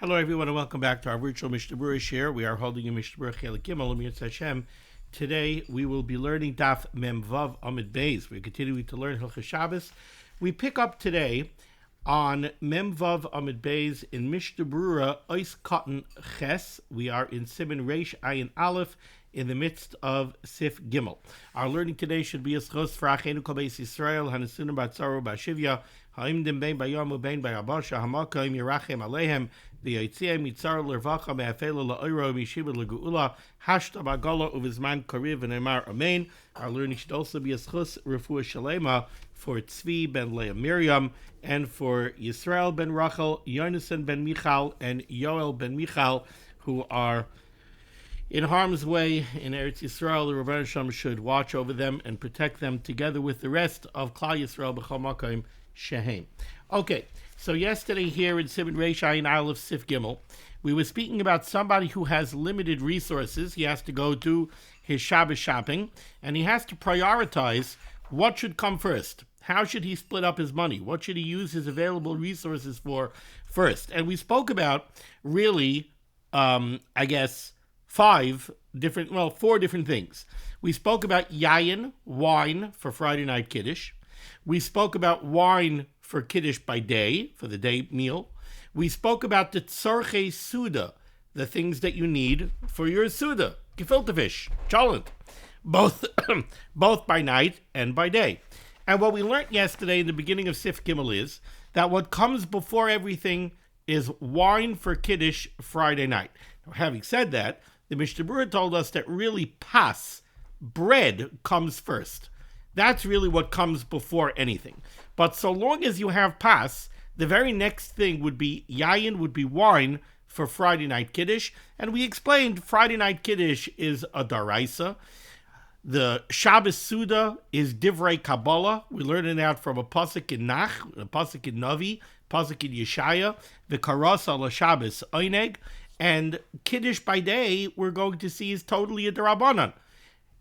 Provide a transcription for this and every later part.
Hello, everyone, and welcome back to our virtual Mishnah Berurah share. We are holding a Mishnah Berurah Chelik Gimel, Limud Hashem. Today, we will be learning Daf Mem Vav Amud Beis. We're continuing to learn Hilchos Shabbos. We pick up today on Mem Vav Amud Beis in Mishnah Berurah Ois Katan Ches. We are in Siman Reish Ayin Aleph in the midst of Sif Gimel. Our learning today should be as Chos for Achenu Kol Beis Yisrael Hanasunim Batzaru Bashivya Ha'imdim Bein Bayom Ubein Bayabasha Hamakayim Yerachem Alehem V'Yitzei Mitzar Lervacha Me'afela La'oiro Mishibah L'Geula Hashta Bagala Uvizman Kariv and Emar Amen. Our learning should also be as Chos Refuah Shalema for Tzvi ben Leah Miriam and for Yisrael ben Rachel, Yonasan ben Michal, and Yoel ben Michal, who are in harm's way in Eretz Yisrael. The Rebbeinu Shem should watch over them and protect them together with the rest of Klal Yisrael b'chol makom shehem. Okay, so yesterday here in Siman Reish Ayin Aleph Sif Gimel, we were speaking about somebody who has limited resources. He has to go do his Shabbos shopping, and he has to prioritize what should come first. How should he split up his money? What should he use his available resources for first? And we spoke about really, four different things. We spoke about yayin, wine, for Friday night Kiddush. We spoke about wine for Kiddush by day, for the day meal. We spoke about the tzorchei suda, the things that you need for your suda, gefilte fish, cholent, both by night and by day. And what we learned yesterday in the beginning of Sif Gimel is that what comes before everything is wine for Kiddush Friday night. Now, having said that, the Mishnah Berurah told us that really pas, bread, comes first. That's really what comes before anything. But so long as you have pas, the very next thing would be yayin, would be wine for Friday night Kiddush. And we explained Friday night Kiddush is a daraisa. The Shabbos Suda is Divrei Kabbalah. We learned it out from a pasuk in Nach, a pasuk in Navi, pasuk in Yeshaya, the Karasa la Shabbos Oineg, and Kiddush by day we're going to see is totally a Darabanan.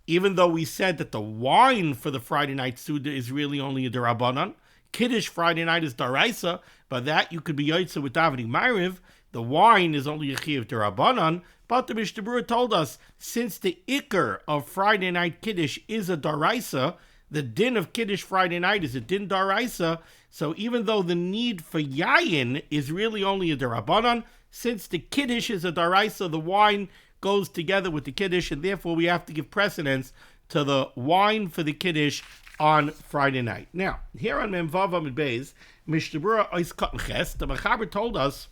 Even though we said that the wine for the Friday night Suda is really only a Darabanan, Kiddush Friday night is Daraisa, but that you could be Yotze with Davening Ma'ariv. The wine is only a Chiyuv Darabanan. But the Mishnah Berurah told us, since the Iker of Friday night Kiddush is a Daraisa, the din of Kiddush Friday night is a din Daraisa, so even though the need for Yayin is really only a Darabanan, since the Kiddush is a Daraisa, the wine goes together with the Kiddush, and therefore we have to give precedence to the wine for the Kiddush on Friday night. Now, here on Mem Vav Amud Beis, Mishnah Berurah Ois Katan Ches, the Mechaber told us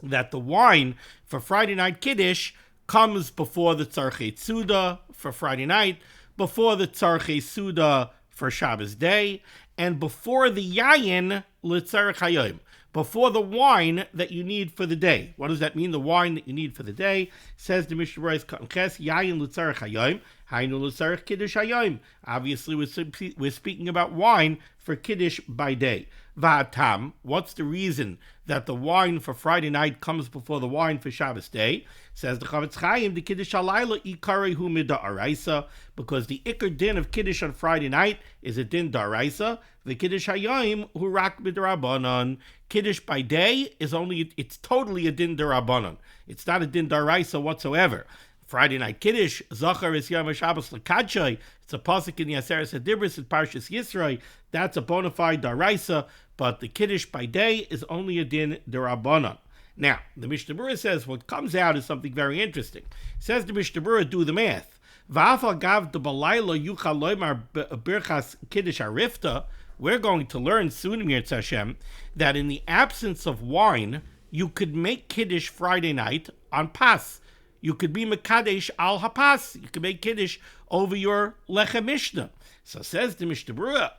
that the wine for Friday night Kiddush comes before the tzorchei suda for Friday night, before the tzorchei suda for Shabbos day, and before the yayin l'tzarech hayom, before the wine that you need for the day. What does that mean, the wine that you need for the day? Says the Mishnah Berurah Katan Ches, yayin l'tzarech hayom, hainu l'tzarech kiddush hayom. Obviously, we're speaking about wine for Kiddush by day. Va'atam, what's the reason that the wine for Friday night comes before the wine for Shabbos day? Says the Chavetz Chaim, the Kiddush halayla ikarehu mida'araisa, because the ikar din of Kiddush on Friday night is a din da'araisa. The Kiddush hayom hu rak mid'rabanan. Kiddush by day is it's totally a din da'rabanan. It's not a din da'araisa whatsoever. Friday night Kiddush, Zachar is Yom HaShabbos L'Kadshay. It's a pasuk in the Aseret Hadibros in Parshas Yisro. That's a bona fide daraisa, but the Kiddush by day is only a din derabanan. Now, the Mishnah Berurah says what comes out is something very interesting. Says the Mishnah Berurah, do the math. V'afal gav de balayla yuchal loymar birchas Kiddush arifta. We're going to learn soon, Mirtz Hashem, that in the absence of wine, you could make Kiddush Friday night on Pas. You could be Mekadesh al Hapas. You could make Kiddush over your Lechem Mishnah. So says the Mishnah Berurah,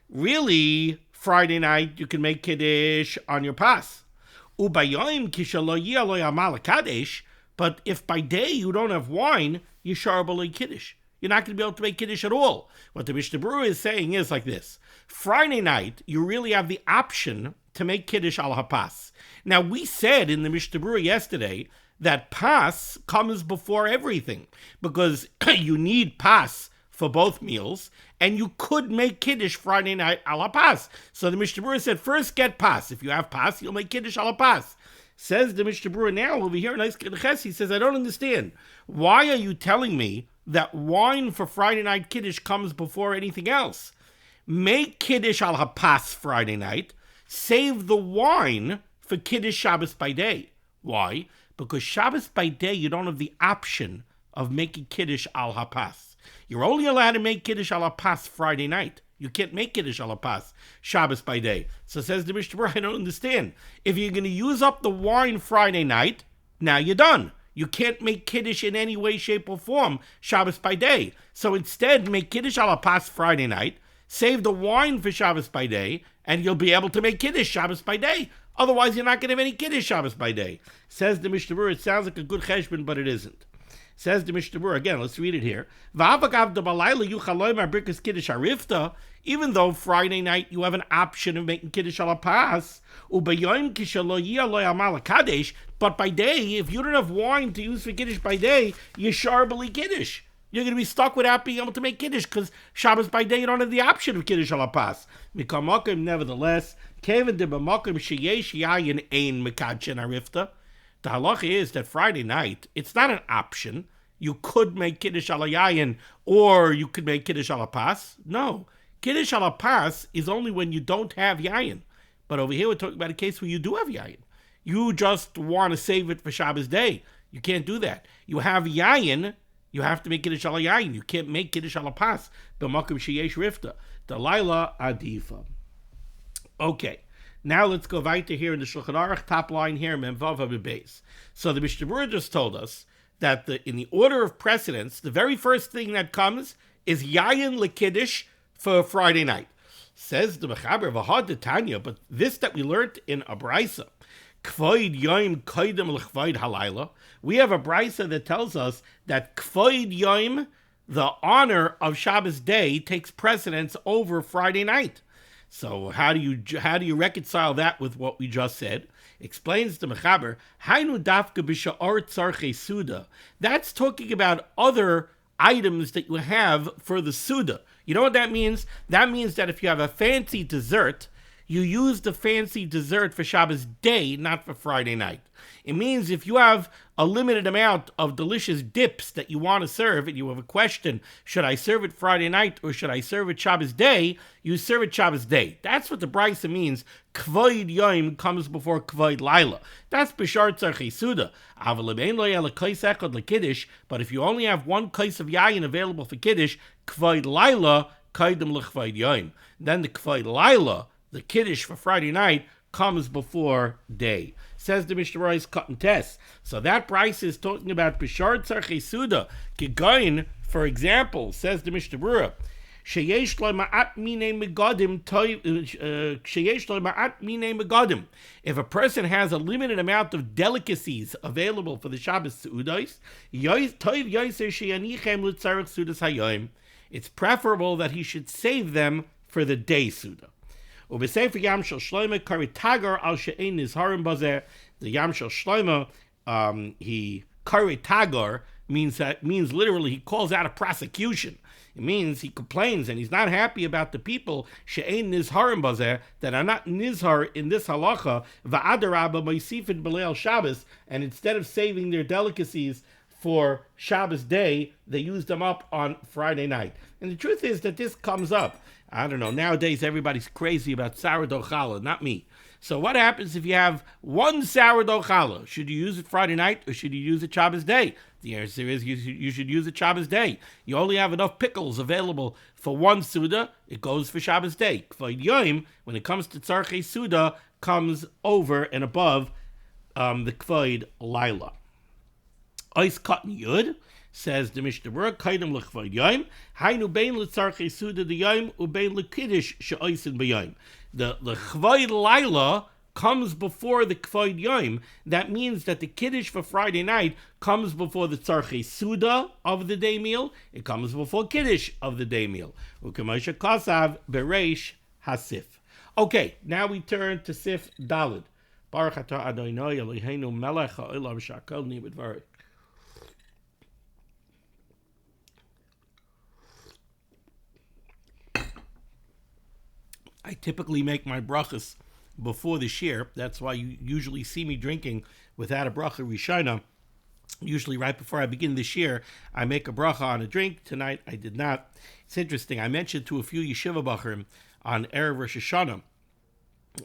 really, Friday night you can make Kiddush on your Pas. Ubayom kishalo yalo yamal Kadesh. But if by day you don't have wine, you sharbal Kiddush. You're not going to be able to make Kiddush at all. What the Mishnah Berurah is saying is like this. Friday night, you really have the option to make Kiddush al Hapas. Now, we said in the Mishnah Berurah yesterday that pas comes before everything, because you need pas for both meals, and you could make Kiddush Friday night a la pas. So the Mishnah Berurah said, first get pas. If you have pas, you'll make Kiddush a la pas. Says the Mishnah Berurah now over here in Ches, he says, I don't understand. Why are you telling me that wine for Friday night Kiddush comes before anything else? Make Kiddush al Hapas Friday night, save the wine for Kiddush Shabbos by day. Why? Because Shabbos by day, you don't have the option of making Kiddush al Hapas. You're only allowed to make Kiddush al Hapas Friday night. You can't make Kiddush al Hapas Shabbos by day. So says the Mishnah Berurah, I don't understand. If you're going to use up the wine Friday night, now you're done. You can't make Kiddush in any way, shape, or form Shabbos by day. So instead, make Kiddush al Hapas Friday night, save the wine for Shabbos by day, and you'll be able to make Kiddush Shabbos by day. Otherwise, you're not going to have any Kiddush Shabbos by day. Says the Mishnah Berurah, it sounds like a good cheshbon, but it isn't. Says the Mishnah Berurah, again, let's read it here. Even though Friday night you have an option of making Kiddush al Hapas, but by day, if you don't have wine to use for Kiddush by day, you sharbali Kiddush. You're going to be stuck without being able to make Kiddush because Shabbos by day you don't have the option of Kiddush al Hapas. Nevertheless, the halacha is that Friday night, it's not an option. You could make Kiddush al Yayin or you could make Kiddush al Hapas. No. Kiddush al Hapas is only when you don't have Yayin. But over here we're talking about a case where you do have Yayin. You just want to save it for Shabbos day. You can't do that. You have Yayin, you have to make Kiddush al Yayin. You can't make Kiddush al Hapas. B'makom sheyesh rifta. Dalaila adifa. Okay. Now let's go weiter here in the Shulchan Aruch, top line here, Memvav HaBeis. So the Mishnah Berurah just told us that in the order of precedence, the very first thing that comes is Yayin LeKiddush for Friday night. Says the Mechaber V'had Tanya, but this that we learned in a Brisa, Kvoid Yom Koidem L'Kvoid Halayla, we have a Brisa that tells us that Kvoid Yom, the honor of Shabbos day, takes precedence over Friday night. So how do you reconcile that with what we just said? Explains the Mechaber, Hainu dafka b'sha'or tzarchei suda. That's talking about other items that you have for the suda. You know what that means? That means that if you have a fancy dessert, you use the fancy dessert for Shabbos day, not for Friday night. It means if you have a limited amount of delicious dips that you want to serve and you have a question, should I serve it Friday night or should I serve it Shabbos day? You serve it Shabbos day. That's what the Brisa means. Kvoid Yom comes before Kvoid Laila. That's B'shar Tzarchei Suda. But if you only have one kais of Yayin available for Kiddush, Kvoid Laila, Kaidem L'Kvoid Yom. Then the Kvoid Laila, the Kiddush for Friday night, comes before day. Says the Mishnah Berurah is cut and test. So that Bryce is talking about B'shar Tzarchei Suda. Kigayin, for example, says the Mishnah Berurah, Sheyesh lo ma'at minei megadim. If a person has a limited amount of delicacies available for the Shabbos Seudos, it's preferable that he should save them for the day Suda. The Yam Shel Shlomo, he karitagar means literally he calls out a prosecution. It means he complains and he's not happy about the people she'ein nizharim bazeh, that are not nizhar in this halacha, va'adarabba moisifin b'leil Shabbos, and instead of saving their delicacies for Shabbos day, they use them up on Friday night. And the truth is that this comes up. I don't know, nowadays everybody's crazy about sourdough challah, not me. So what happens if you have one sourdough challah? Should you use it Friday night or should you use it Shabbos day? The answer is you should use it Shabbos day. You only have enough pickles available for one Suda, it goes for Shabbos day. Kvoid Yom, when it comes to Tzarchei Suda, comes over and above the Kvoid Laila. Ois Katan Yud, says the Mishnah Berurah, Kaidem L'Kvoid Yom, Hainu Bein L'Tzarchei Suda the Yom, Ubein L'Kiddush She'oisin B'Yom. The Kvoid Laila comes before the Kvoid Yom. That means that the Kiddush for Friday night comes before the Tzarchei Suda of the day meal. It comes before Kiddush of the day meal. U'Kemoshe Kasav Bereish Hasif. Okay, now we turn to Sif Daled. Baruch Atah Adonai Eloheinu Melech Ha'olam Shakol Nimid Varik. I typically make my brachas before the shir. That's why you usually see me drinking without a bracha rishona. Usually right before I begin the shir, I make a bracha on a drink. Tonight I did not. It's interesting. I mentioned to a few yeshiva bachurim on Erev Rosh Hashanah.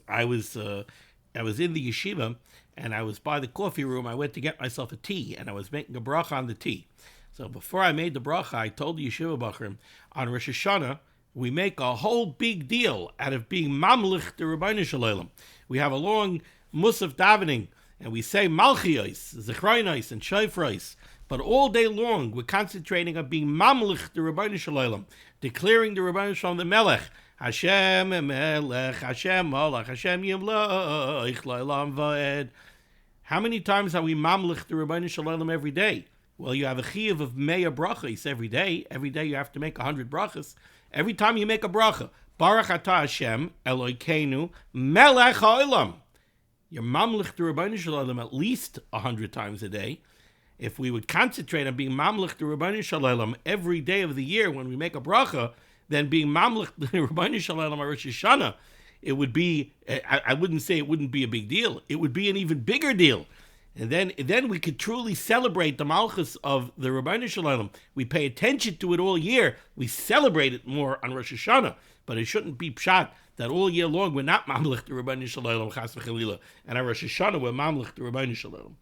I was in the yeshiva and I was by the coffee room. I went to get myself a tea and I was making a bracha on the tea. So before I made the bracha, I told the yeshiva bachurim on Rosh Hashanah, we make a whole big deal out of being mamlich the Rebbeinu Shalom. We have a long musaf davening, and we say malchiyos, zechronos, and shofros. But all day long, we're concentrating on being mamlich the Rebbeinu Shalom, declaring the Rebbeinu Shalom the Melech. Hashem Melech, Hashem Malach, Hashem Yimloch, La'olam Va'ed. How many times are we mamlich the Rebbeinu Shalom every day? Well, you have a chiyuv of meya brachos every day. Every day you have to make 100 brachas. Every time you make a bracha, Baruch Atah Hashem, Elokeinu, Melech HaOlam. You're mamlich the Rebbeinu Shalom at least 100 times a day. If we would concentrate on being mamlich the Rebbeinu Shalom every day of the year when we make a bracha, then being mamlich the Rebbeinu Shalom on Rosh Hashanah, it would be, I wouldn't say it wouldn't be a big deal. It would be an even bigger deal. And then we could truly celebrate the malchus of the Rebbeinu Shalom. We pay attention to it all year. We celebrate it more on Rosh Hashanah. But it shouldn't be pshat that all year long we're not mamlich the Rebbeinu Shalom, chas v'chalila. And on Rosh Hashanah we're mamlich the Rebbeinu Shalom.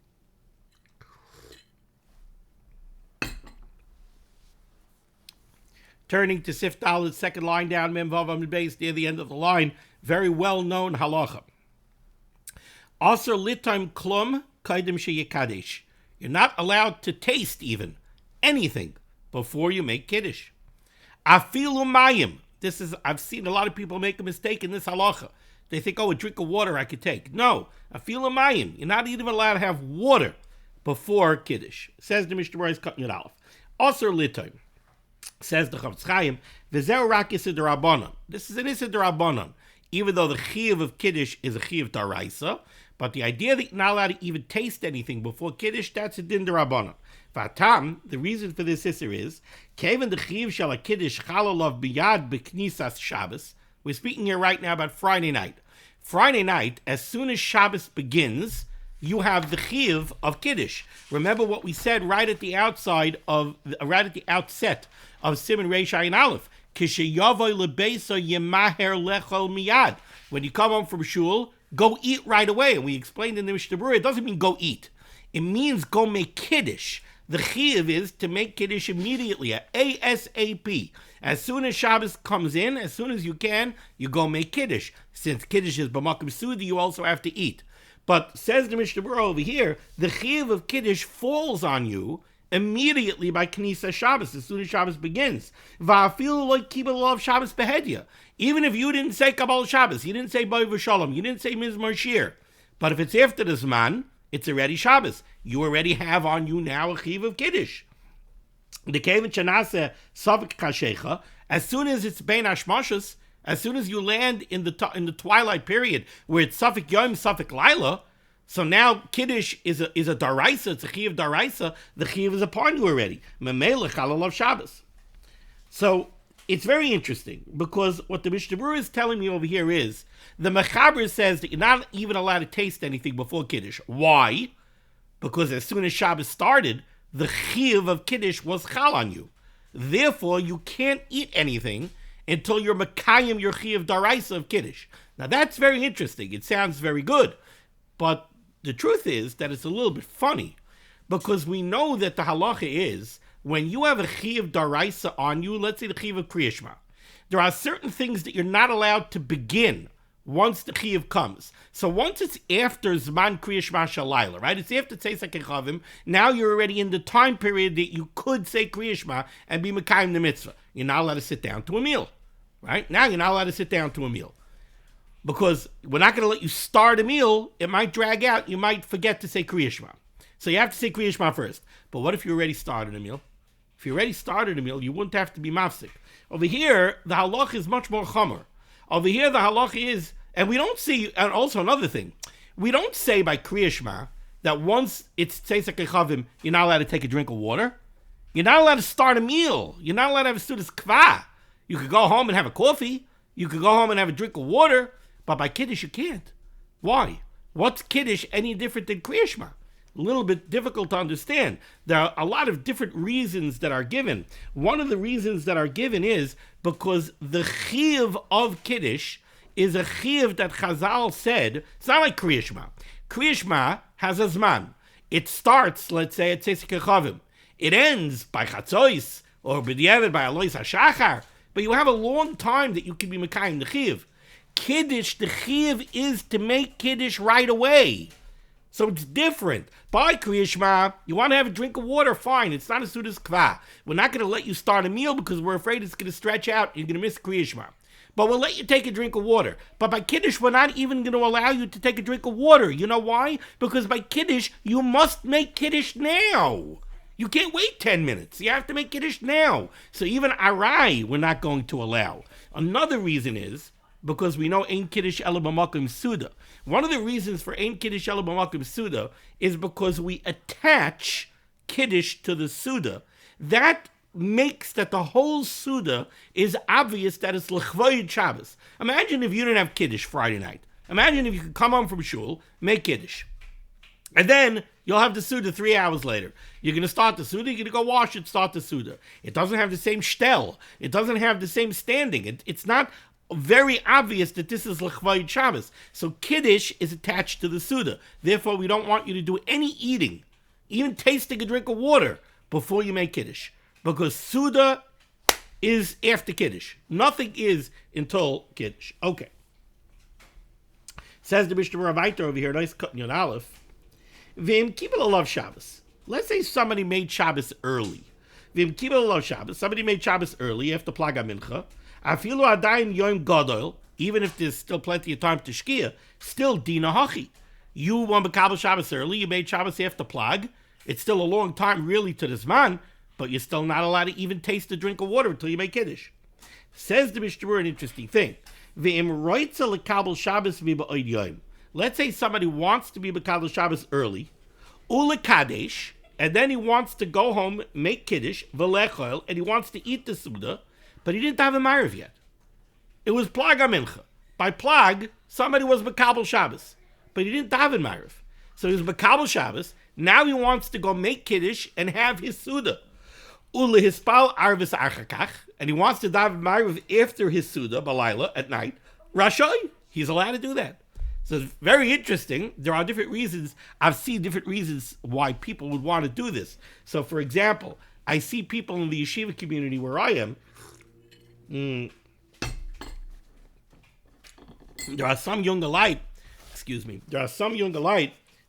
Turning to Sif Dalet, second line down, Mem Vav Amud Beis, near the end of the line, very well-known halacha. Aser litam klum kaidem sheyikadesh. You're not allowed to taste even anything before you make kiddush. Afilu mayim. I've seen a lot of people make a mistake in this halacha. They think, a drink of water I could take. No, afilu mayim. You're not even allowed to have water before kiddush. Says the Mishnah Berurah cutting it off. Aser litam. Says the Chavetz Chaim, V'zeu rak Issur d'Rabbanan. This is an Issur d'Rabbanan, even though the chiyuv of Kiddush is a chiyuv d'Oraisa, but the idea that you're not allowed to even taste anything before Kiddush, that's a din d'Rabbanan. V'atam, the reason for this Issur is, Kevin the chiyuv shel HaKiddush chal alav biyad b'knisas Shabbos. We're speaking here right now about Friday night. Friday night, as soon as Shabbos begins, you have the chiyuv of Kiddush. Remember what we said right at the outset of Siman Reish Ayin Aleph. When you come home from shul, go eat right away. And we explained in the Mishnah Berurah, it doesn't mean go eat. It means go make Kiddush. The chiyuv is to make Kiddush immediately, ASAP. As soon as Shabbos comes in, as soon as you can, you go make Kiddush. Since Kiddush is b'makom sudi, you also have to eat. But says the Mishnah Berurah over here, the chiyuv of Kiddush falls on you immediately by Knesset Shabbos, as soon as Shabbos begins. Va'afilu lo kibul of Shabbos behedya. Even if you didn't say Kabbalah Shabbos, you didn't say Boy V'Shalom, you didn't say Mizmor Shir, but if it's after the Zman, it's already Shabbos. You already have on you now a chiyuv of Kiddush. The Kevin Chanase Savik Kashecha, as soon as it's Bein Hashmashos, as soon as you land in the twilight period where it's Safik Yom, Safik Laila, so now Kiddush is a daraisa, it's a chiyuv daraisa, the chiyuv is upon you already. Memele Chalalav Shabbos. So it's very interesting because what the Mishnah Berurah is telling me over here is the Mechaber says that you're not even allowed to taste anything before Kiddush. Why? Because as soon as Shabbos started, the chiyuv of Kiddush was chal on you. Therefore, you can't eat anything until you're mekayim your chiyuv daraisa of Kiddush. Now that's very interesting. It sounds very good. But the truth is that it's a little bit funny because we know that the halacha is when you have a chiyuv daraisa on you, let's say the chiyuv of Kriya Shema, there are certain things that you're not allowed to begin once the chiyuv comes. So once it's after Zman Kriya Shema Shalayla, right? It's after Tzeisa Kechavim, now you're already in the time period that you could say Kriya Shema and be Mekayim the mitzvah. You're not allowed to sit down to a meal, right? Now you're not allowed to sit down to a meal. Because we're not going to let you start a meal. It might drag out. You might forget to say Kriya Shema. So you have to say Kriya Shema first. But what if you already started a meal? If you already started a meal, you wouldn't have to be mafsik. Over here, the halach is much more chomer. Over here, the halach is, and we don't see, and also another thing, we don't say by Kriya Shema that once it's Tzeisa Kechavim, you're not allowed to take a drink of water. You're not allowed to start a meal. You're not allowed to have a student's kva. You could go home and have a coffee. You could go home and have a drink of water. But by Kiddush, you can't. Why? What's Kiddush any different than Kriya Shema? A little bit difficult to understand. There are a lot of different reasons that are given. One of the reasons that are given is because the chiyuv of Kiddush is a chiyuv that Chazal said, it's not like Kriya Shema. Kriya Shema has a zman. It starts, let's say, at Tzesek Chavim. It ends by Chatzois, or b'diavad by Alois HaShachar. But you have a long time that you can be Mekayim the chiyuv. Kiddush, the chiyuv is to make Kiddush right away. So it's different. By Kriya Shema, you want to have a drink of water, fine. It's not a Sudas Kva. We're not going to let you start a meal because we're afraid it's going to stretch out and you're going to miss Kriya Shema. But we'll let you take a drink of water. But by Kiddush, we're not even going to allow you to take a drink of water. You know why? Because by Kiddush, you must make Kiddush now. You can't wait 10 minutes. You have to make Kiddush now. So even Arai, we're not going to allow. Another reason is because we know Ein Kiddush Ela B'Makom Suda. One of the reasons for Ein Kiddush Ela B'Makom Suda is because we attach Kiddush to the Suda. That makes that the whole Suda is obvious that it's L'chvoid Shabbos. Imagine if you didn't have Kiddush Friday night. Imagine if you could come home from shul, make Kiddush. And then you'll have the Suda 3 hours later. You're going to start the Suda, you're going to go wash it, start the Suda. It doesn't have the same shtel. It doesn't have the same standing. It's not very obvious that this is L'chvoid Shabbos. So Kiddush is attached to the Suda. Therefore, we don't want you to do any eating, even tasting a drink of water, before you make Kiddush. Because Suda is after Kiddush. Nothing is until Kiddush. Okay. Says the Mishnah Berurah over here, nice cut in your Aleph. V'im kibel alav Shabbos. Let's say somebody made Shabbos early. V'im kibel alav Shabbos. Somebody made Shabbos early after Plaga Mincha. Afilu adayim yom gadol. Even if there's still plenty of time to shkia, still dina hachi. You want to kabel Shabbos early. You made Shabbos after Plag. It's still a long time really to this man, but you're still not allowed to even taste a drink of water until you make Kiddush. Says the Mishnah Berurah an interesting thing. V'im roitza lekabel Shabbos v'ba'od yom. Let's say somebody wants to be B'Kadol Shabbos early, Ula Kadesh, and then he wants to go home, make Kiddush, V'lechol, and he wants to eat the Suda, but he didn't have a Ma'ariv yet. It was Plag HaMincha. By Plag, somebody was B'Kabel Shabbos, but he didn't daven Ma'ariv. So he was B'Kabel Shabbos, now he wants to go make Kiddush and have his Suda. Ula Hispal Arvis Achakach, and he wants to daven Ma'ariv after his Suda, Balayla, at night. Rashai, he's allowed to do that. So it's very interesting. There are different reasons. I've seen different reasons why people would want to do this. So, for example, I see people in the yeshiva community where I am. There are some young alike,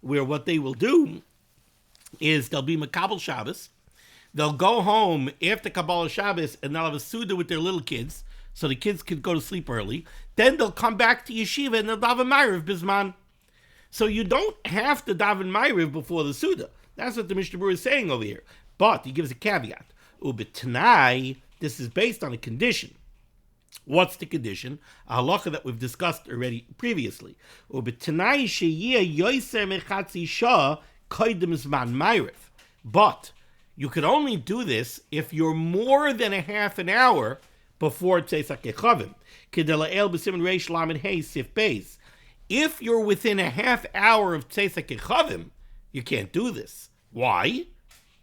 where what they will do is they'll be Makabel Shabbos. They'll go home after Kabbalah Shabbos and they'll have a Suda with their little kids. So the kids could go to sleep early. Then they'll come back to yeshiva and they'll daven Ma'ariv bisman. So you don't have to daven Ma'ariv before the Suda. That's what the Mishnah Berurah is saying over here. But he gives a caveat. Ub'tanai, this is based on a condition. What's the condition? A halacha that we've discussed already previously. Ub'tanai sheyiyah yoyser mechatzi shah koydem zman Ma'ariv. But you could only do this if you're more than a half an hour before Tzeisak Echavim. Kedelael b'siman reish lamed hey sif beis. If you're within a half hour of Tzeisak Echavim, you can't do this. Why?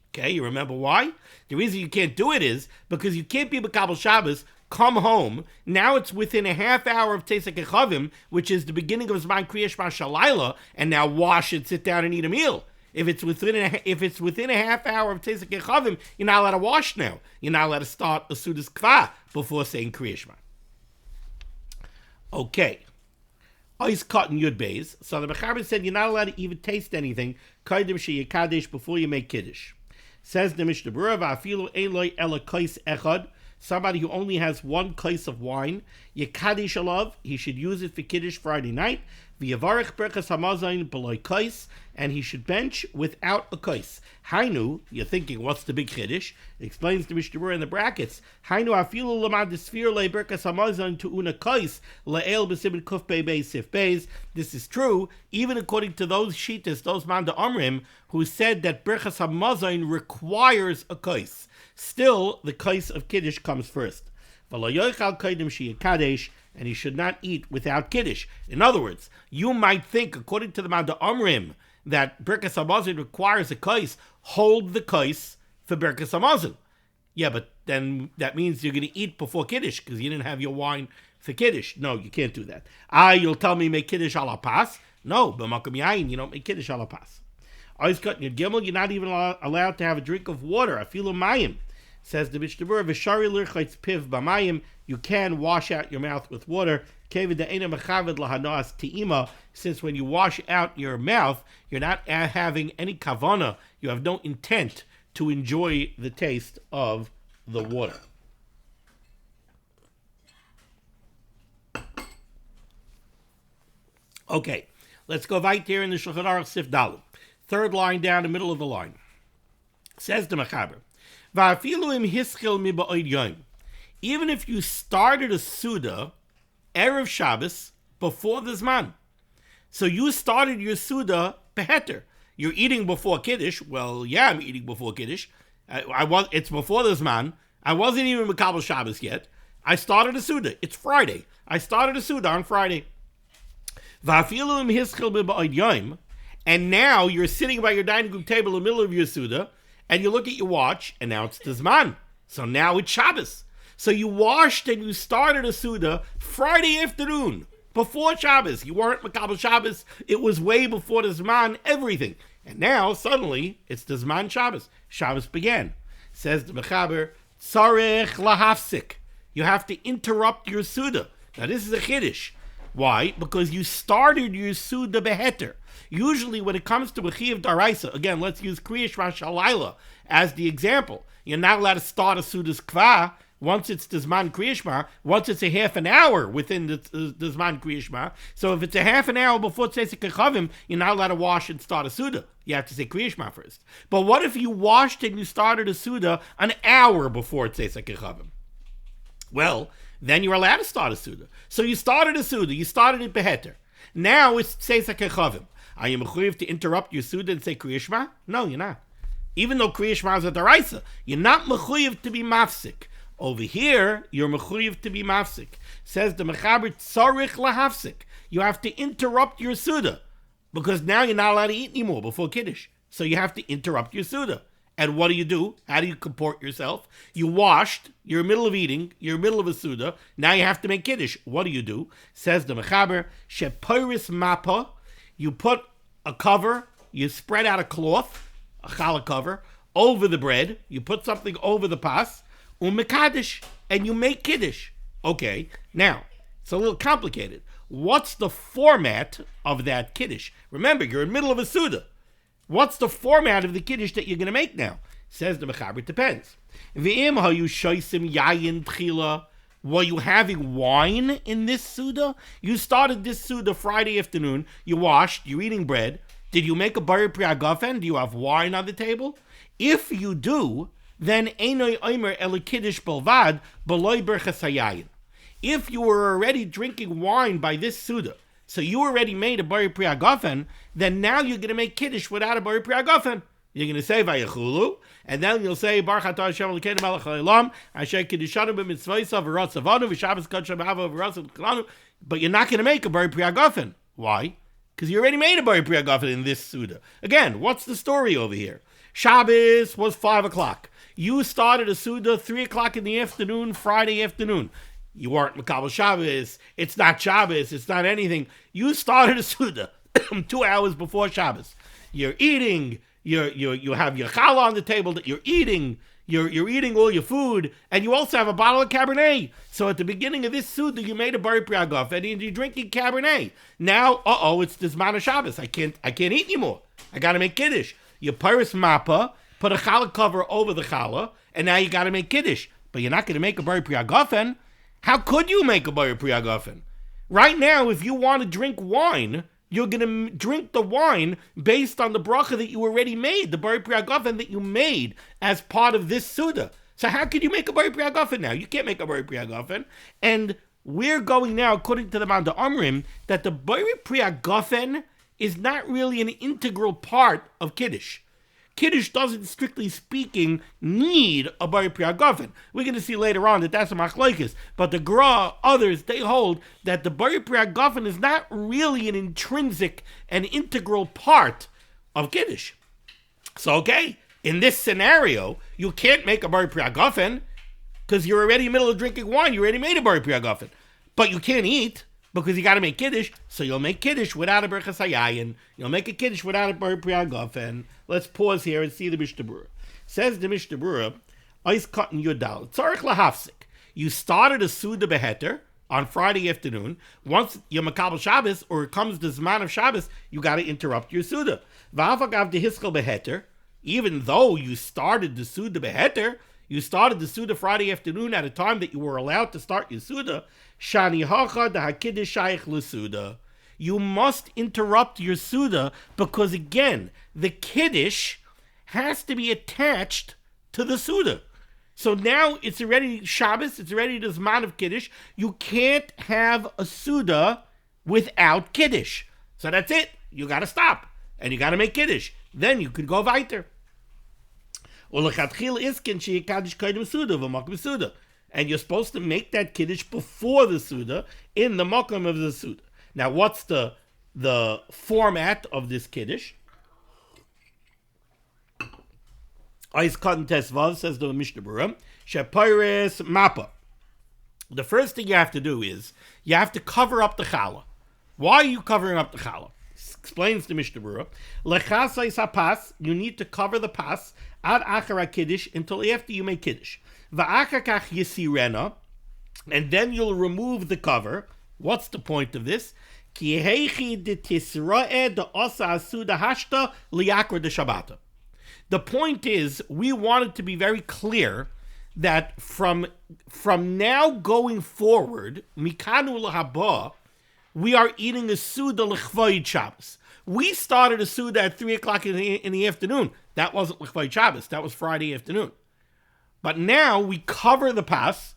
Okay, you remember why? The reason you can't do it is because you can't be B'Kabel Shabbos, come home, now it's within a half hour of Tzeisak Echavim, which is the beginning of Zman Kriya Shema Shalayla, and now wash and sit down and eat a meal. If it's within a half hour of Tzeisak Echavim, you're not allowed to wash now. You're not allowed to start a Sudas Kva before saying Kriya Shema. Okay. Ice cut in Yud Beis. So the Mechaber said you're not allowed to even taste anything Kaidim Sheyeh Kadesh before you make Kiddush. Says the Mishnah Berurah, Va'afilu ein lo ela kais echad. Somebody who only has one kais of wine, Yekadesh alav, he should use it for Kiddush Friday night. V'yavarech berchas hamazayin b'loy kais, and he should bench without a kais. Hainu, you're thinking, what's the big Kiddush? It explains the Mishnah Berurah in the brackets. Hainu afilu lamad desfir le berchas hamazayin to una kais le'el b'simin kuf beis sif beis. This is true, even according to those shitas, those manda omrim, who said that berchas hamazayin requires a kais. Still, the kais of Kiddush comes first. And he should not eat without Kiddush. In other words, you might think, according to the Manda Omrim, that Birkas Hamazon requires a kais. Hold the kais for Birkas Hamazon. Yeah, but then that means you're going to eat before Kiddush because you didn't have your wine for Kiddush. No, you can't do that. You'll tell me make Kiddush ala pas. No, b'makom yayin, you don't make Kiddush ala pas. You're not even allowed to have a drink of water. Afilu mayim. Says the Mishnah Berurah, v'shari l'irchaytz piv b'mayim. You can wash out your mouth with water. Since when you wash out your mouth, you're not having any kavana. You have no intent to enjoy the taste of the water. Okay, let's go right there in the Shulchan Aruch Sif Dalet. Third line down, the middle of the line. Says the Mechaber, even if you started a Suda Erev Shabbos before the Zman, so you started your Suda Beheter. You're eating before Kiddush. Well, yeah, I'm eating before Kiddush. It's before the Zman. I wasn't even Mekabel Shabbos yet. I started a Suda. It's Friday. I started a Suda on Friday. And now you're sitting by your dining room table in the middle of your Suda, and you look at your watch, and now it's the Zman. So now it's Shabbos. So you washed and you started a Suda Friday afternoon, before Shabbos. You weren't Mekabel Shabbos. It was way before the Zman, everything. And now, suddenly, it's the Zman Shabbos. Shabbos began. Says the Mechaber, Tzarech lahafsik. You have to interrupt your Suda. Now, this is a Chiddush. Why? Because you started your Suda Beheter. Usually, when it comes to a Chiyuv Daraisa, again, let's use Kriya Shema Shalayla as the example. You're not allowed to start a Suda's Kva once it's the Zman Kriya Shema, once it's a half an hour within the Zman Kriya Shema. So if it's a half an hour before Tzeisek Kechavim, you're not allowed to wash and start a Suda. You have to say Kriya Shema first. But what if you washed and you started a Suda an hour before Tzeisek Kechavim? Well, then you're allowed to start a Suda. So you started a Suda, you started it Beheter. Now it's Tzeisek Kechavim. Are you mechuyev to interrupt your Suda and say Kriya Shema? No, you're not. Even though Kriya Shema is a Daraisa, you're not mechuyev to be mafsik. Over here, you're mechuyev to be mafsik. Says the Mechaber, Tzarich lahafsik. You have to interrupt your Suda, because now you're not allowed to eat anymore before Kiddush. So you have to interrupt your Suda. And what do? How do you comport yourself? You washed, you're in the middle of eating, you're in the middle of a Suda, now you have to make Kiddush. What do? Says the Mechaber, Sheporis mapa. You put a cover, you spread out a cloth, a challah cover, over the bread, you put something over the pas, umekadish, and you make Kiddush. Okay, now, it's a little complicated. What's the format of that Kiddush? Remember, you're in the middle of a Suda. What's the format of the Kiddush that you're going to make now? Says the Mechaber, it depends. V'im hayu shoysim yayin tchila. Were you having wine in this Suda? You started this Suda Friday afternoon. You washed. You're eating bread. Did you make a bari priagafen? Do you have wine on the table? If you do, then einoi omer el kiddush belvad beloy berchas hayayin. If you were already drinking wine by this Suda, so you already made a bari priagafen, then now you're going to make kiddush without a bari priagafen. You're going to say vayachulu, and then you'll say Baruch Atah Hashem Elokeinu Melech Haolam Asher Kiddushanu b'mitzvosav v'ratzavanu v'Shabbos Kodesh Hava v'ratzavanu v'Klanu. But you're not going to make a bari priagafen. Why? Because you already made a bari priagafen in this Suda. Again, what's the story over here? Shabbos was 5 o'clock. You started a Suda 3 o'clock in the afternoon, Friday afternoon. You weren't Mekabel Shabbos. It's not Shabbos. It's not anything. You started a Suda 2 hours before Shabbos. You're eating. You have your challah on the table that you're eating. You're eating all your food, and you also have a bottle of Cabernet. So at the beginning of this Suda, you made a bari priagafen, and you're drinking Cabernet. Now, it's the Zman of Shabbos. I can't eat anymore. I got to make Kiddush. You paris mappa, put a challah cover over the challah, and now you got to make Kiddush. But you're not going to make a bari priagafen. How could you make a bari priagafen? Right now, if you want to drink wine, you're going to drink the wine based on the bracha that you already made, the bari priagafen that you made as part of this Suda. So how could you make a bari priagafen now? You can't make a bari priagafen. And we're going now, according to the Manda Omrim, that the bari priagafen is not really an integral part of Kiddush. Kiddush doesn't, strictly speaking, need a Bari Priyagofen. We're going to see later on that that's a machlokes. But the Gra, others, they hold that the Bari Priyagofen is not really an intrinsic and integral part of Kiddush. So, okay, in this scenario, you can't make a Bari Priyagofen because you're already in the middle of drinking wine. You already made a Bari Priyagofen. But you can't eat because you got to make Kiddush, so you'll make Kiddush without a Berchas Hayayin. You'll make a Kiddush without a Bari Priyagofen. Let's pause here and see the Mishnah Berurah. Says the Mishnah Berurah, Ois Katan Yudal, Tzarech Lahafsik. You started a Suda Beheter on Friday afternoon. Once you're Makabel Shabbos, or it comes the Zman of Shabbos, you got to interrupt your Suda. V'afagav dehiskel Beheter, even though you started the Suda Beheter, you started the Suda Friday afternoon at a time that you were allowed to start your Suda, Shani Hacha da Hakidish Shaykh L'Suda. You must interrupt your Suda because, again, the Kiddush has to be attached to the Suda. So now it's already Shabbos, it's already the Zman of Kiddush. You can't have a Suda without Kiddush. So that's it. You got to stop. And you got to make Kiddush. Then you could go weiter. And you're supposed to make that Kiddush before the Suda, in the Makom of the Suda. Now, what's the format of this Kiddush? Ais Katan Tesvav, says the Mishnah Berurah, Shepires Mappa. The first thing you have to do is, you have to cover up the challah. Why are you covering up the challah? Explains the Mishnah Berurah, Lechasais hapas, you need to cover the pas, ad achara Kiddush, until after you make Kiddush. Va'achakach yisirena, and then you'll remove the cover. What's the point of this? Ki heichi de tisra'e de osa asuda hashta liyakra de shabbata. The point is, we wanted to be very clear that from now going forward, mikanu l'haba, we are eating a Suda l'chvoid Shabbos. We started a Suda at 3 o'clock in the afternoon. That wasn't l'chvoid Shabbos. That was Friday afternoon. But now we cover the pas,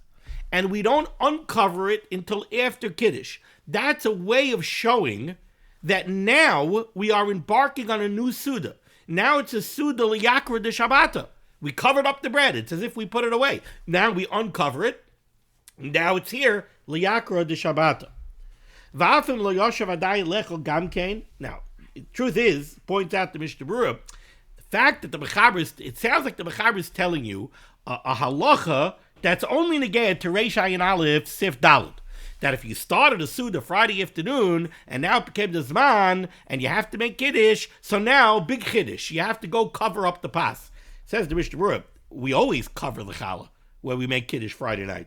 and we don't uncover it until after Kiddush. That's a way of showing that now we are embarking on a new Suda. Now it's a Suda l'yakra de Shabbata. We covered up the bread. It's as if we put it away. Now we uncover it. Now it's here, l'yakra de Shabbata. Now, truth is, points out the Mishnah Berurah, the fact that the Mechaber, it sounds like the Mechaber is telling you a halacha that's only negayed to Reish Ayin Aleph Sif Daled. That if you started a Suda Friday afternoon, and now it became the Zman, and you have to make Kiddush, so now, big Kiddush, you have to go cover up the pas. Says the Mishnah Berurah, we always cover the challah where we make Kiddush Friday night.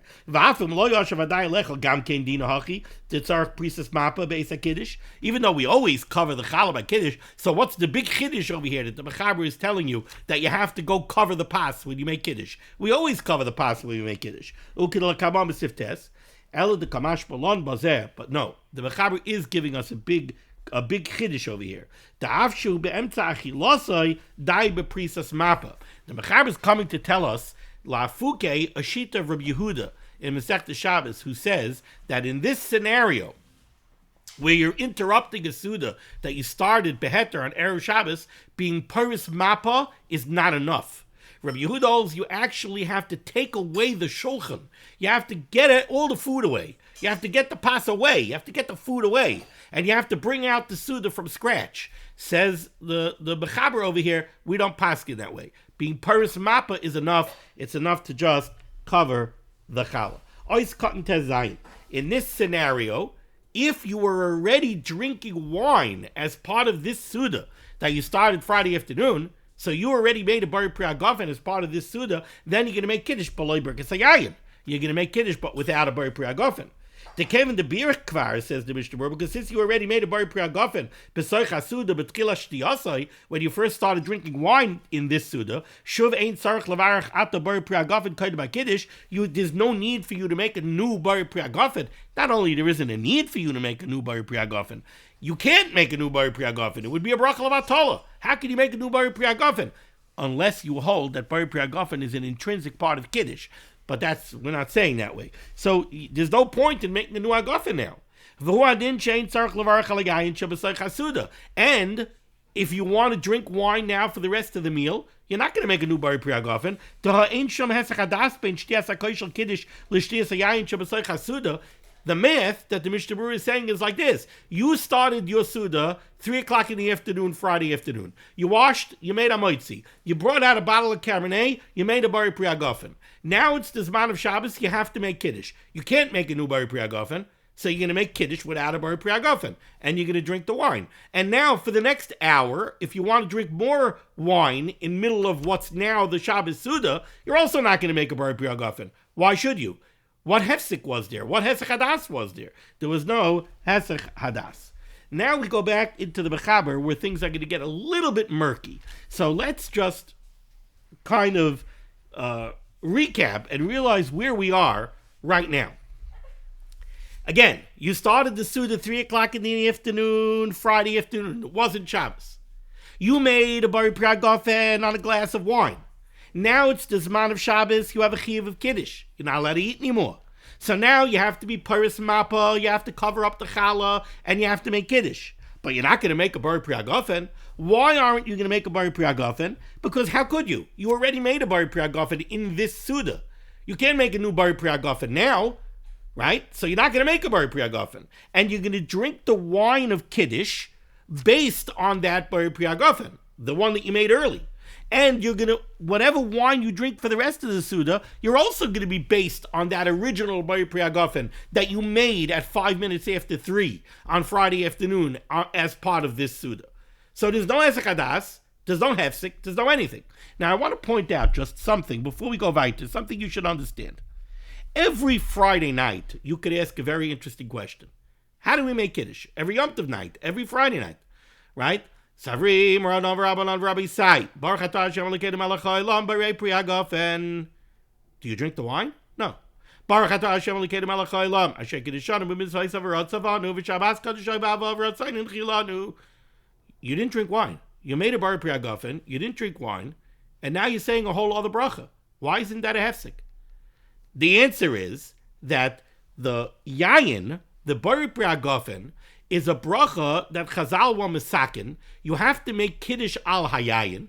Even though we always cover the challah by Kiddush, so what's the big Kiddush over here that the Mechaber is telling you that you have to go cover the pas when you make Kiddush? We always cover the pas when we make Kiddush. But no, the Mechaber is giving us a big Kiddush over here. The Mechaber is coming to tell us Lafuke, a shita of Rabbi Yehuda in Masechta Shabbos, who says that in this scenario, where you're interrupting a Suda that you started Beheter on Erev Shabbos, being Paris Mappa is not enough. Rabbi Yehuda holds you actually have to take away the shulchan. You have to get all the food away. You have to get the pas away. You have to get the food away. And you have to bring out the Suda from scratch. Says the Mechaber over here, we don't paskin that way. Being Paris Mappa is enough. It's enough to just cover the challah. Ois Katan Tezayin. In this scenario, if you were already drinking wine as part of this Suda that you started Friday afternoon, so you already made a Bari Priyagofen as part of this Suda, then you're going to make Kiddush B'loi Berkas Hayayin. You're going to make Kiddush, but without a Bari Priyagofen. The Kevin the Beer Kvar, says the Mishnah Berurah, because since you already made a Bari Priyagofen, B'soich HaSuda B'tkila Shtiyasai, when you first started drinking wine in this Suda, Shuv Ein Tzarech Levarach Ata Bari Priyagofen Kaid Kiddush, there's no need for you to make a new Bari Priyagofen. Not only there isn't a need for you to make a new Bari Priyagofen, you can't make a new Bari Priyagofen. It would be a bracha of HaTorah. How can you make a new Bari Priyagofen? Unless you hold that Bari Priyagofen is an intrinsic part of Kiddush. But we're not saying that way. So there's no point in making a new Agafen now. And if you want to drink wine now for the rest of the meal, you're not going to make a new bari priyagofen. The math that the Mishnah Berurah is saying is like this. You started your Suda 3 o'clock in the afternoon, Friday afternoon. You washed, you made a moitzi. You brought out a bottle of Cabernet, you made a bari priyagofen. Now it's the Siman of Shabbos, you have to make Kiddush. You can't make a new bari priyagofen, so you're going to make Kiddush without a bari priyagofen, and you're going to drink the wine. And now for the next hour, if you want to drink more wine in middle of what's now the Shabbos Suda, you're also not going to make a bari priyagofen. Why should you? What hefsek was there? What hesek hadas was there? There was no hesek hadas. Now we go back into the Mechaber where things are going to get a little bit murky. So let's just kind of recap and realize where we are right now. Again, you started the Suda 3 o'clock in the afternoon, Friday afternoon. It wasn't Shabbos. You made a bari priyagofen on a glass of wine. Now it's the Siman of Shabbos, you have a chiyuv of Kiddush. You're not allowed to eat anymore. So now you have to be Paris Mappa, you have to cover up the challah, and you have to make Kiddush. But you're not going to make a bari priyagofen. Why aren't you going to make a bari priyagofen? Because how could you? You already made a bari priyagofen in this Suda. You can't make a new bari priyagofen now, right? So you're not going to make a bari priyagofen. And you're going to drink the wine of Kiddush based on that bari priyagofen, the one that you made early. And you're going to, whatever wine you drink for the rest of the Suda, you're also going to be based on that original bari priyagofen that you made at 5 minutes after 3 on Friday afternoon as part of this Suda. So there's no hesek hadas, there's no hefsek, there's no anything. Now I want to point out just something before we go weiter, something you should understand. Every Friday night, you could ask a very interesting question. How do we make Kiddush? Every Yom Tov night, every Friday night, right? Savrim, Radon, Rabbanon, Rabbi Sai. Baruch atah Hashem Elokeinu melech haolam barei priyagofen. Do you drink the wine? No. Baruch atah Hashem Elokeinu melech haolam. Asher kiddushanu b'mitzvahs avarot tzavanu v'shabbos kadoshai b'ava avarot chilanu. You didn't drink wine. You made a bari priyagofen. You didn't drink wine, and now you're saying a whole other bracha. Why isn't that a hefsek? The answer is that the yayin, the bari priyagofen, is a bracha that Chazal were misakin. You have to make Kiddush al hayayin.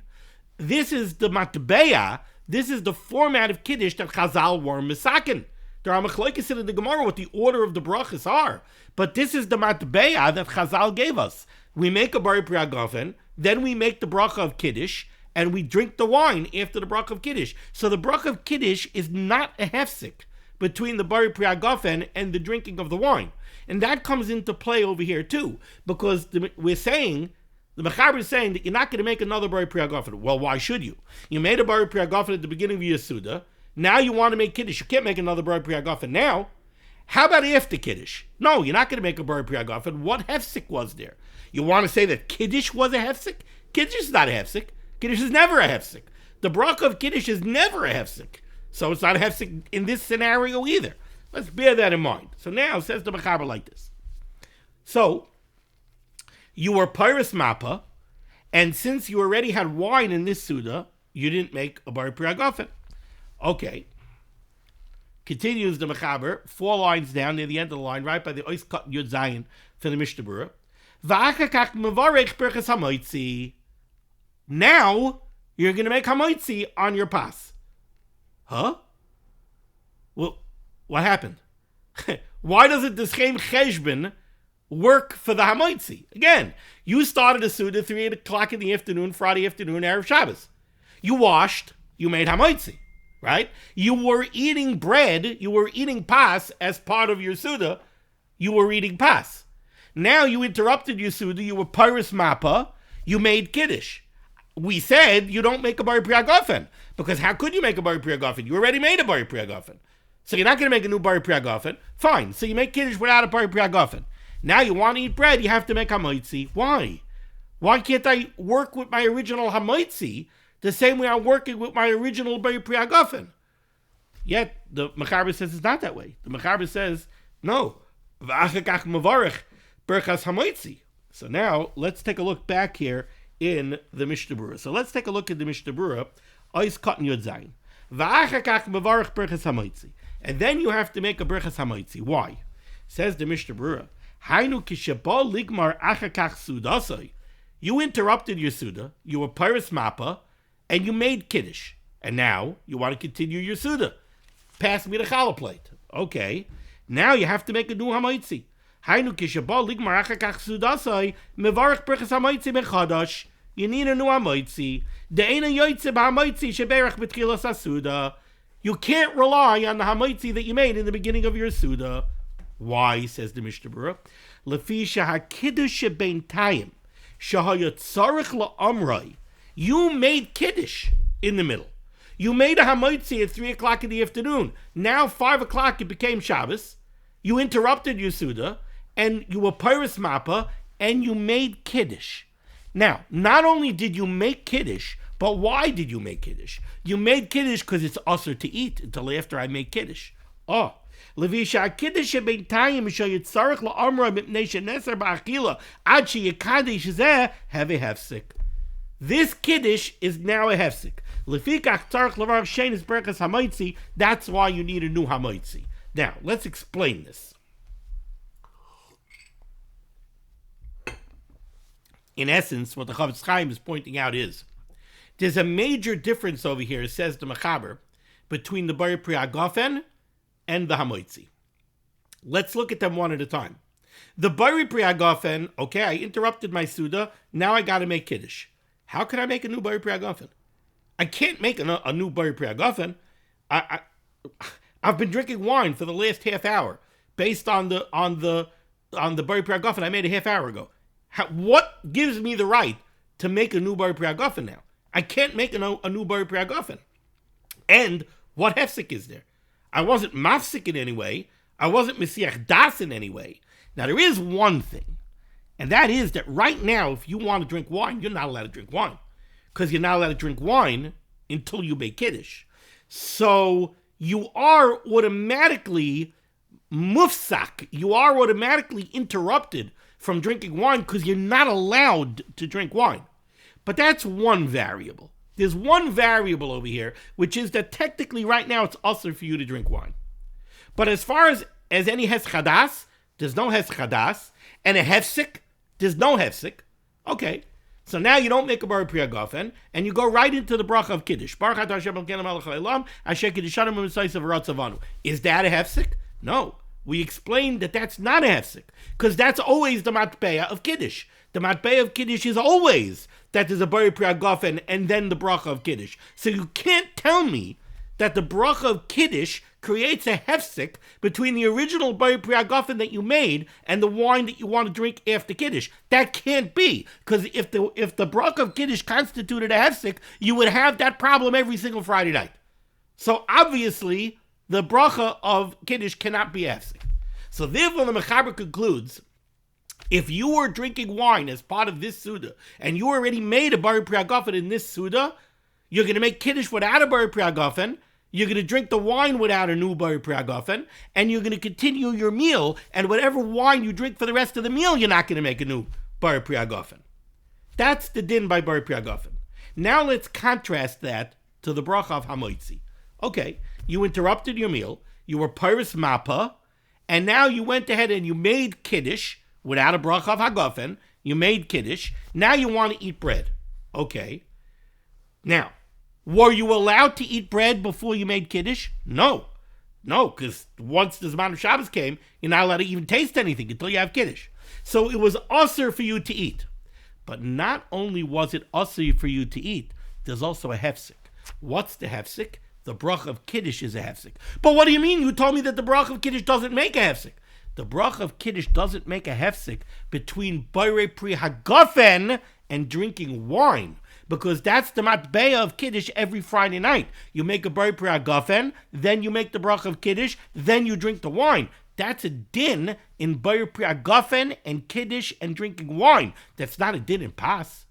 This is the matbeya. This is the format of Kiddush that Chazal were misakin. There are machlokes in the Gemara what the order of the brachas are. But this is the matbeya that Chazal gave us. We make a bari priyagofen, then we make the bracha of Kiddush, and we drink the wine after the bracha of Kiddush. So the bracha of Kiddush is not a hefsek between the bari priyagofen and the drinking of the wine. And that comes into play over here too, because we're saying, the Mechaber is saying that you're not going to make another bari priyagofen. Well, why should you? You made a bari priyagofen at the beginning of your Suda. Now you want to make Kiddush. You can't make another bari priyagofen now. How about after Kiddush? No, you're not going to make a bari priyagofen. What hefsek was there? You want to say that Kiddush was a hefsek? Kiddush is not a hefsek. Kiddush is never a hefsek. The bracha of Kiddush is never a hefsek. So it's not a hefsek in this scenario either. Let's bear that in mind. So now, says the Mechaber like this. So, you were Paris Mappa, and since you already had wine in this Suda, you didn't make a bari priyagofen. Okay. Continues the Mechaber, 4 lines down near the end of the line, right by the Ois Kat Yud Zayin for the Mishnah Berurah. V'achakach mevarech berchas hamoitzi. Now, you're going to make hamoitzi on your pas. Huh? Well, what happened? Why doesn't the Schem Cheshbon work for the Hamoitzi? Again, you started a Suda 3 o'clock in the afternoon, Friday afternoon, Erev Shabbos. You washed, you made Hamoitzi, right? You were eating bread, you were eating pas as part of your Suda, you were eating pas. Now you interrupted your Suda, you were Paris Mappa, you made Kiddush. We said you don't make a bari priyagofen, because how could you make a bari priyagofen? You already made a bari priyagofen. So you're not going to make a new bari priyagofen. Fine. So you make Kiddush without a bari priyagofen. Now you want to eat bread, you have to make hamoitzi. Why? Why can't I work with my original hamoitzi the same way I'm working with my original bari priyagofen? Yet the Mechaber says it's not that way. The Mechaber says, no. V'achakach mevarech berchas hamoitzi. So now let's take a look back here in the Mishnah Berurah. So let's take a look at the Mishnah Berurah. Ois Katan Yud Zayin. V'achakach mevarech berchas hamoitzi. And then you have to make a berchas hamoitzi. Why? Says the Mishnah Berurah. Hainu kisheba ligmar achakach sudasai. You interrupted your Suda, you were Pyrus Mappa, and you made Kiddush. And now you want to continue your Suda. Pass me the challah plate. Okay. Now you have to make a new Hamaitzi. Hainu kishabal ligmar achakach sudasai mevarach berachas Hamaitzi mechadash. You need a new Hamaitzi. De'ena yoytze b'Hamaitzi sheberach b'tchilas hasuda. You can't rely on the Hamaitzi that you made in the beginning of your Suda. Why, says the Mishnah Berurah? Lefi shehakiddush shebein tayim shehayot tzarich la'amrei. You made Kiddush in the middle. You made a Hamaitzi at 3 o'clock in the afternoon. Now 5 o'clock it became Shabbos. You interrupted your Suda, and you were Pyrus Mappa, and you made Kiddush. Now, not only did you make Kiddush, but why did you make Kiddush? You made Kiddush because it's usher to eat until after I make Kiddush. Oh. Levisha Kiddush beintayim shayitzarich la'amra mipnei sheneser ba'achila ad sheyikadesh zeh have a hefsek. This Kiddush is now a hefsek. Lefikach tzarich levar shenis berachas hamaitzi. That's why you need a new hamaitzi. Now, let's explain this. In essence, what the Chavetz Chaim is pointing out is there's a major difference over here, says the Mechaber, between the Bari Pri Hagafen and the Hamaitzi. Let's look at them one at a time. The Bari Pri Hagafen, okay, I interrupted my Suda, now I got to make Kiddush. How can I make a new Bari Pri Hagafen? I can't make a new Bari Pri Hagafen. I've been drinking wine for the last half hour based on the Bari Pri Hagafen I made a half hour ago. What gives me the right to make a new Bari Pri Hagafen now? I can't make a new Bari Pri Hagafen. And what hefsek is there? I wasn't mafsik in any way. I wasn't mesiach das in any way. Now there is one thing, and that is that right now, if you want to drink wine, you're not allowed to drink wine, because you're not allowed to drink wine until you make Kiddush. So you are automatically mufsak. You are automatically interrupted from drinking wine because you're not allowed to drink wine. But that's one variable. There's one variable over here, which is that technically right now it's also for you to drink wine. But as far as any Heschadas, there's no Heschadas, and a Hefsik, there's no Hefsik. Okay, so now you don't make a Bari Pri Hagafen, and you go right into the bracha of Kiddush. Baruch atah Hashem Elokeinu melech haolam, asher kiddushanim b'mitzvos v'ratzavanu. Is that a Hefsik? No. We explained that that's not a hefsek, because that's always the matbeya of Kiddush. The matbeya of Kiddush is always that there's a Bari Pri Hagafen and then the bracha of Kiddush. So you can't tell me that the bracha of Kiddush creates a hefsek between the original Bari Pri Hagafen that you made and the wine that you want to drink after Kiddush. That can't be, because if the bracha of Kiddush constituted a hefsek, you would have that problem every single Friday night. So obviously, the bracha of Kiddush cannot be hefsek. So therefore, the Mechaber concludes, if you were drinking wine as part of this Suda, and you already made a Bari Pri Hagafen in this Suda, you're going to make Kiddush without a Bari Pri Hagafen, you're going to drink the wine without a new Bari Pri Hagafen, and you're going to continue your meal, and whatever wine you drink for the rest of the meal, you're not going to make a new Bari Pri Hagafen. That's the din by Bari Pri Hagafen. Now let's contrast that to the bracha of Hamaitzi. Okay, you interrupted your meal, you were Pyrus Mappa, and now you went ahead and you made Kiddush without a bracha of Hagafen. You made Kiddush. Now you want to eat bread. Okay. Now, were you allowed to eat bread before you made Kiddush? No. No, because once the Zman of Shabbos came, you're not allowed to even taste anything until you have Kiddush. So it was usher for you to eat. But not only was it usher for you to eat, there's also a hefsek. What's the hefsek? The bracha of Kiddush is a hefsek. But what do you mean? You told me that the bracha of Kiddush doesn't make a hefsek. The bracha of Kiddush doesn't make a hefsek between Bari Pri Hagafen and drinking wine, because that's the matbeya of Kiddush every Friday night. You make a Bari Pri Hagafen, then you make the bracha of Kiddush, then you drink the wine. That's a din in Bari Pri Hagafen and Kiddush and drinking wine. That's not a din in Pas.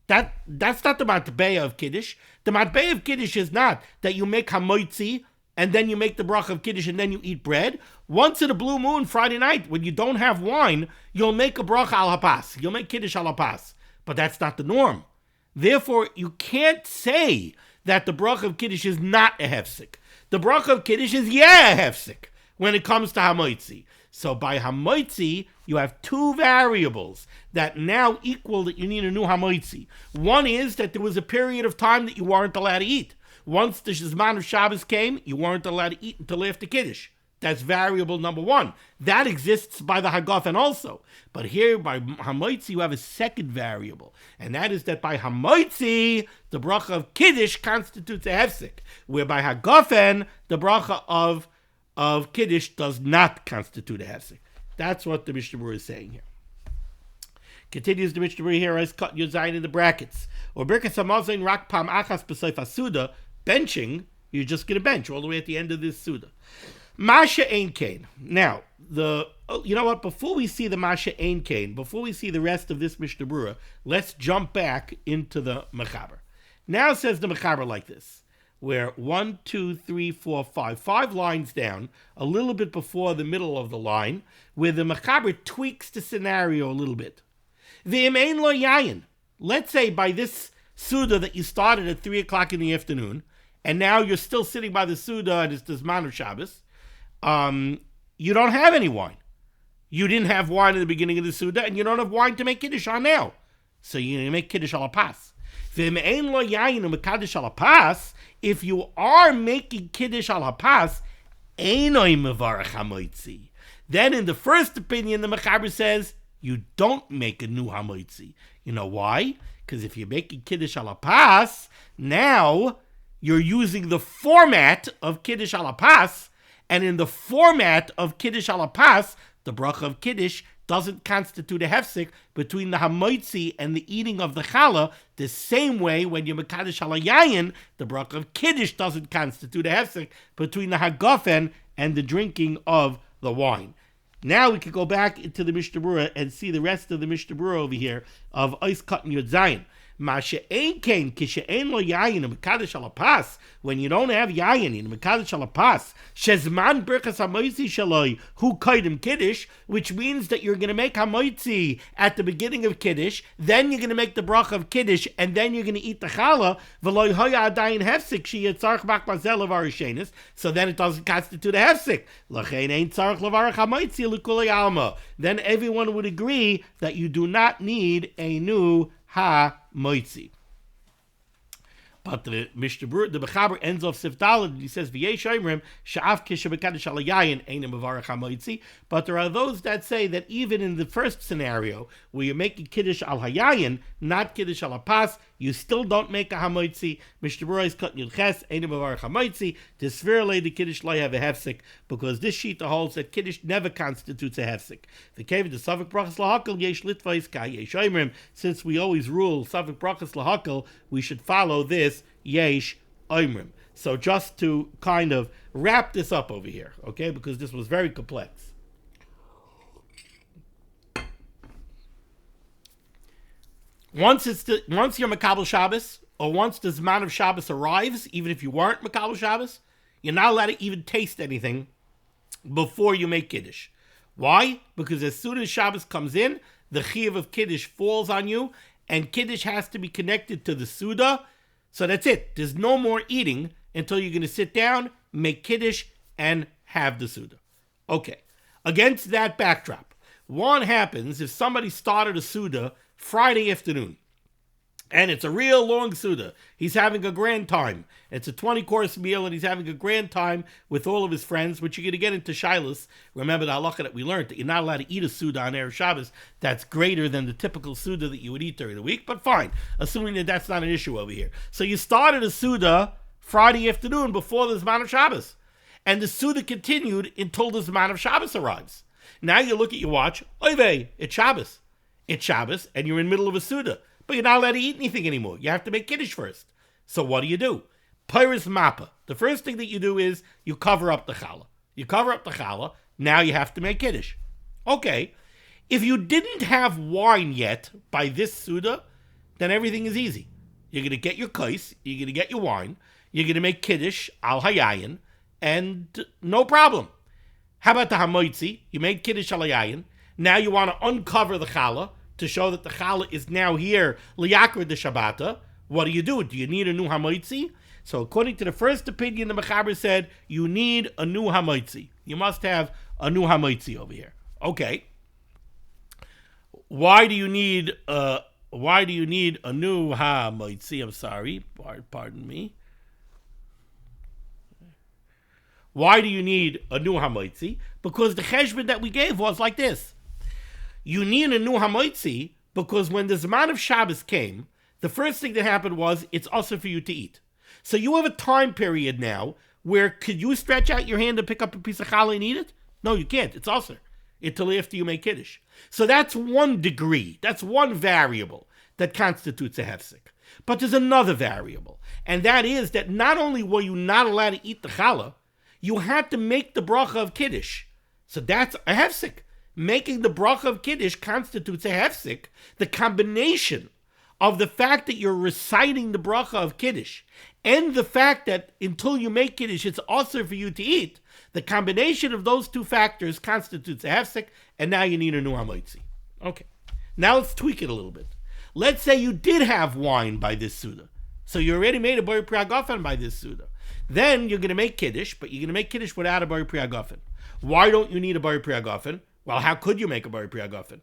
That's not the matbeya of Kiddush. The matbeya of Kiddush is not that you make hamoitzi and then you make the bracha of Kiddush and then you eat bread. Once in a blue moon, Friday night, when you don't have wine, you'll make a bracha al hapas. You'll make Kiddush al hapas. But that's not the norm. Therefore, you can't say that the bracha of Kiddush is not a hefsek. The bracha of Kiddush is a hefsek when it comes to hamoitzi. So by hamoitzi, you have two variables that now equal that you need a new hamoitzi. One is that there was a period of time that you weren't allowed to eat. Once the Zman of Shabbos came, you weren't allowed to eat until after Kiddush. That's variable number one. That exists by the Hagafen also. But here by Hamoitzi, you have a second variable. And that is that by Hamoitzi, the bracha of Kiddush constitutes a hefsek. Where by Hagafen, the bracha of Kiddush does not constitute a hefsek. That's what the Mishnah Berurah is saying here. Continues the Mishnah Berurah here as cut your zayin in the brackets. Or Birkas Hamazain rak pam achas b'soif hasuda, benching, you're just going to bench all the way at the end of this Suda. Masha Ein Kain. Now, you know what? Before we see the Masha Ein Kain, before we see the rest of this Mishnah Berurah, let's jump back into the Mechaber. Now says the Mechaber like this, where 1, 2, 3, 4, 5 lines down, a little bit before the middle of the line, where the Mechaber tweaks the scenario a little bit. V'im ein lo yayin. Let's say by this Suda that you started at 3 o'clock in the afternoon, and now you're still sitting by the Suda and it's the Zman of Shabbos, you don't have any wine. You didn't have wine at the beginning of the Suda, and you don't have wine to make Kiddush on now. So you make Kiddush al pas. If you are making Kiddush al pas, then in the first opinion, the Mechaber says, you don't make a new hamoitzi. You know why? Because if you're making Kiddush al pas, now you're using the format of Kiddush al pas, and in the format of Kiddush al pas, the bracha of Kiddush doesn't constitute a hefsek between the hamoitzi and the eating of the challah. The same way when you're mekadosh al yayin, the bracha of Kiddush doesn't constitute a hefsek between the hagafen and the drinking of the wine. Now we can go back into the Mishnah Berurah and see the rest of the Mishnah Berurah over here of Ois Katan Yud Zayin. Masha Ein Kain Kishe'en Lo Yayin Mekadosh Al Pas. When you don't have Yayin in Mekadosh Al Pas, Shezman Birkas Hamoitzi Shaloi Hu Kaidim Kiddush, which means that you're going to make Hamoitzi at the beginning of Kiddush, then you're going to make the bracha of Kiddush, and then you're going to eat the challah. V'loi Hoya Adayin Hefsik Sheyetzarch Bak Mazel of Arishenis. So then it doesn't constitute a Hefsik. Lachein Ein Tzarch Levarach Hamoitzi L'Kulei Alma. Then everyone would agree that you do not need a new ha-moitzi. But the Mishnah Berurah, the Mechaber ends off Sif Daled, and he says, V'yesh oimrim, sha'af kisha b'kadosh al yayin, einem mevarach ha-moitzi. But there are those that say that even in the first scenario, where you're making Kiddush al hayayin, not Kiddush al pas, you still don't make a hamoitzi. Mishnah Berurah is cut yud ches, einem mevarach ha-moitzi. The svirle the Kiddush lo have a hefsek, because this sheet holds that Kiddush never constitutes a hefsek. The cave the Savik brachas lahakal yesh litvais ka yesh oimrim. Since we always rule Savik brachas lahakal, we should follow this yesh oimrim. So just to kind of wrap this up over here, okay, because this was very complex. Once you're Makabel Shabbos, or once the Zman of Shabbos arrives, even if you weren't Makabel Shabbos, you're not allowed to even taste anything before you make Kiddush. Why? Because as soon as Shabbos comes in, the chiyuv of Kiddush falls on you, and Kiddush has to be connected to the Suda. So that's it. There's no more eating until you're going to sit down, make Kiddush, and have the Suda. Okay. Against that backdrop, what happens if somebody started a Suda Friday afternoon, and it's a real long Suda. He's having a grand time. It's a 20-course meal, and he's having a grand time with all of his friends, which you're going to get into Shilas. Remember the halacha that we learned, that you're not allowed to eat a Suda on Erev Shabbos that's greater than the typical Suda that you would eat during the week, but fine, assuming that that's not an issue over here. So you started a Suda Friday afternoon before the Zman of Shabbos, and the Suda continued until the Zman of Shabbos arrives. Now you look at your watch, oy vey, it's Shabbos. It's Shabbos, and you're in the middle of a Suda. But you're not allowed to eat anything anymore. You have to make Kiddush first. So what do? Pyrus Mappa. The first thing that you do is you cover up the challah. You cover up the challah. Now you have to make Kiddush. Okay. If you didn't have wine yet by this Suda, then everything is easy. You're going to get your kais. You're going to get your wine. You're going to make Kiddush al hayayin, and no problem. How about the hamoitzi? You made Kiddush al hayayin. Now you want to uncover the challah to show that the challah is now here, liyakra de Shabbata. What do? Do you need a new hamoitzi? So according to the first opinion, the Mechaber said, you need a new hamoitzi. You must have a new hamoitzi over here. Okay. Why do you need a new hamoitzi? I'm sorry. Pardon me. Why do you need a new hamoitzi? Because the cheshbon that we gave was like this. You need a new hamoitzi because when the Zman of Shabbos came, the first thing that happened was it's also for you to eat. So you have a time period now where could you stretch out your hand and pick up a piece of challah and eat it? No, you can't. It's also until after you make kiddush. So that's one degree. That's one variable that constitutes a hefsek. But there's another variable, and that is that not only were you not allowed to eat the challah, you had to make the bracha of kiddush. So that's a hefsek. Making the bracha of kiddush constitutes a hefsek. The combination of the fact that you're reciting the bracha of kiddush and the fact that until you make kiddush, it's also for you to eat, the combination of those two factors constitutes a hefsek, and now you need a new hamoitzi. Okay, now let's tweak it a little bit. Let's say you did have wine by this Suda. So you already made a Bari Priyagofen by this Suda. Then you're going to make kiddush, but you're going to make kiddush without a Bari Priyagofen. Why don't you need a Bari Priyagofen? Well, how could you make a Bari Priyagofen?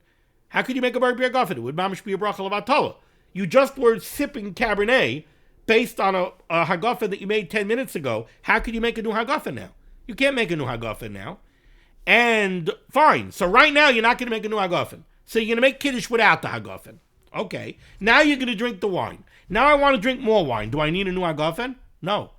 How could you make a Bari Priyagofen? It would mamish be a bracha levatala. You just were sipping Cabernet based on a Hagafen that you made 10 minutes ago. How could you make a new Hagafen now? You can't make a new Hagafen now. And fine. So right now you're not going to make a new Hagafen. So you're going to make kiddush without the Hagafen. Okay. Now you're going to drink the wine. Now I want to drink more wine. Do I need a new Hagafen? No.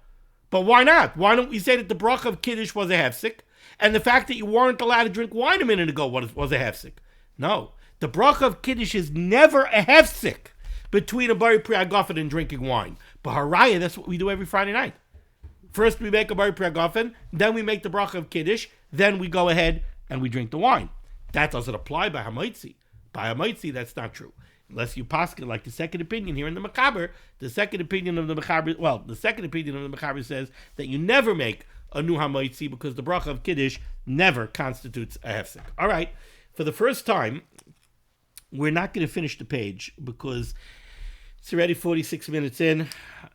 But why not? Why don't we say that the bracha of kiddush was a hefsek, and the fact that you weren't allowed to drink wine a minute ago was a hefsek? No. The bracha of kiddush is never a hefsek between a Bari Priyagofen and drinking wine. But haraya, that's what we do every Friday night. First we make a Bari Priyagofen, then we make the bracha of kiddush, then we go ahead and we drink the wine. That doesn't apply by hamoitzi. By hamoitzi, that's not true. Unless you paskin like the second opinion here in the Mechaber. The second opinion of the Mechaber says that you never make a new hamoitzi because the bracha of kiddush never constitutes a hefsek. All right, for the first time, we're not going to finish the page because it's already 46 minutes in,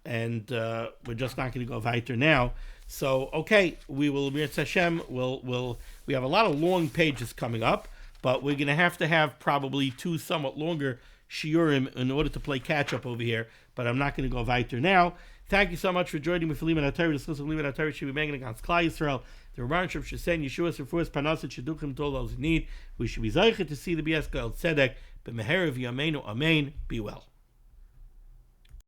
and we're just not going to go weiter now. So, okay, we will, Mirz Hashem, we have a lot of long pages coming up, but we're going to have probably two somewhat longer shiurim in order to play catch-up over here, but I'm not going to go weiter now. Thank you so much for joining me for limud HaTorah, discussing limud HaTorah, should be making against Klal Yisrael. The Rabban Shem should send Yeshua's refuahs parnaset sheduchim to all those who need. We should be zeicher to see the B'yas Goel Tzedek, b'meher of Yameinu, Amen. Be well.